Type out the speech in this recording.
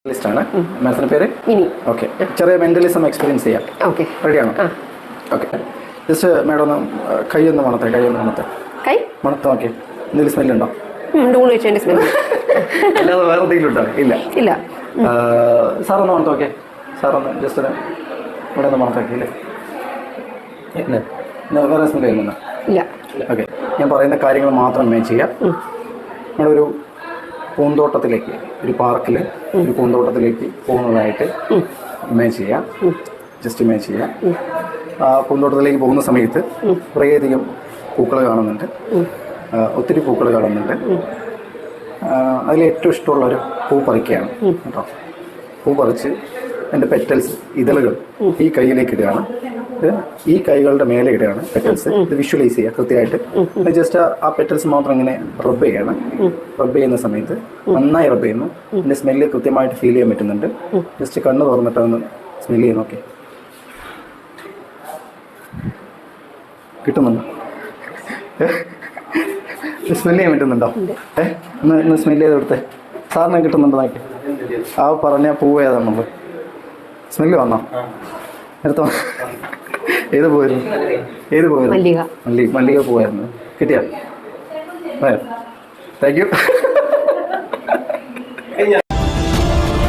ാണ് മാഡത്തിന്റെ പേര് ഓക്കെ. ചെറിയ മെന്റലിസം എക്സ്പീരിയൻസ് ചെയ്യാം. ഓക്കെ, റെഡിയാണോ? ഓക്കെ. ജസ്റ്റ് മാഡം ഒന്ന് കൈ മണത്തെ കൈ മണത്ത് നോക്കി. എന്തെങ്കിലും സ്മെല്ലുണ്ടോ? അല്ലാതെ വേറെ എന്തെങ്കിലും ഉണ്ടോ? ഇല്ല. സാറൊന്ന് മണത്ത് നോക്കിയേ. സാറൊന്ന് ജസ്റ്റ് ഇവിടെ ഒന്ന് മണത്താക്കിയില്ലേ? വേറെ സ്മെല്ല് ചെയ്യുന്നുണ്ടോ? ഇല്ല. ഓക്കെ. ഞാൻ പറയുന്ന കാര്യങ്ങൾ മാത്രം ഇമേജ് ചെയ്യാം. നമ്മളൊരു പൂന്തോട്ടത്തിലേക്ക്, ഒരു പാർക്കിൽ ഒരു പൂന്തോട്ടത്തിലേക്ക് പോകുന്നതായിട്ട് ഇമേജ് ചെയ്യാം. ജസ്റ്റ് ഇമേജ് ചെയ്യാം. ആ പൂന്തോട്ടത്തിലേക്ക് പോകുന്ന സമയത്ത് കുറേയധികം പൂക്കൾ കാണുന്നുണ്ട്. ഒത്തിരി പൂക്കൾ കാണുന്നുണ്ട്. അതിൽ ഏറ്റവും ഇഷ്ടമുള്ളൊരു പൂ പറിക്കുകയാണ് കേട്ടോ. പൂ പറിച്ച് എൻ്റെ പെറ്റൽസ്, ഇതളുകൾ ഈ കൈയിലേക്ക് ഇടുകയാണ്. ഈ കൈകളുടെ മേലെ ഇടുകയാണ് പെറ്റൽസ്. ഇത് വിഷ്വലൈസ് ചെയ്യുക കൃത്യമായിട്ട്. ജസ്റ്റ് ആ പെറ്റൽസ് മാത്രം ഇങ്ങനെ റബ്ബ് ചെയ്യാണ്. റബ്ബ് ചെയ്യുന്ന സമയത്ത് നന്നായി റബ്ബ് ചെയ്യുന്നു. ഇതിൻ്റെ സ്മെല്ല് കൃത്യമായിട്ട് ഫീൽ ചെയ്യാൻ പറ്റുന്നുണ്ട്. ജസ്റ്റ് കണ്ണ് തുറന്നിട്ട് ഒന്ന് സ്മെല്ല് ചെയ്ത് നോക്കി. കിട്ടുന്നുണ്ടോ? സ്മെല്ല് ചെയ്യാൻ പറ്റുന്നുണ്ടോ? ഒന്ന് സ്മെല്ല് ചെയ്ത് കൊടുത്തേ. സാറിന് കിട്ടുന്നുണ്ടോ നോക്കി. ആ പറഞ്ഞ പൂവ് ഏതാണ് നമ്മൾ? സ്മെല്ല് വന്നോ? എടുത്തോ. ഏത് പോയിരുന്നു? മല്ലിക പൂവായിരുന്നു. കിട്ടിയോ? Thank you.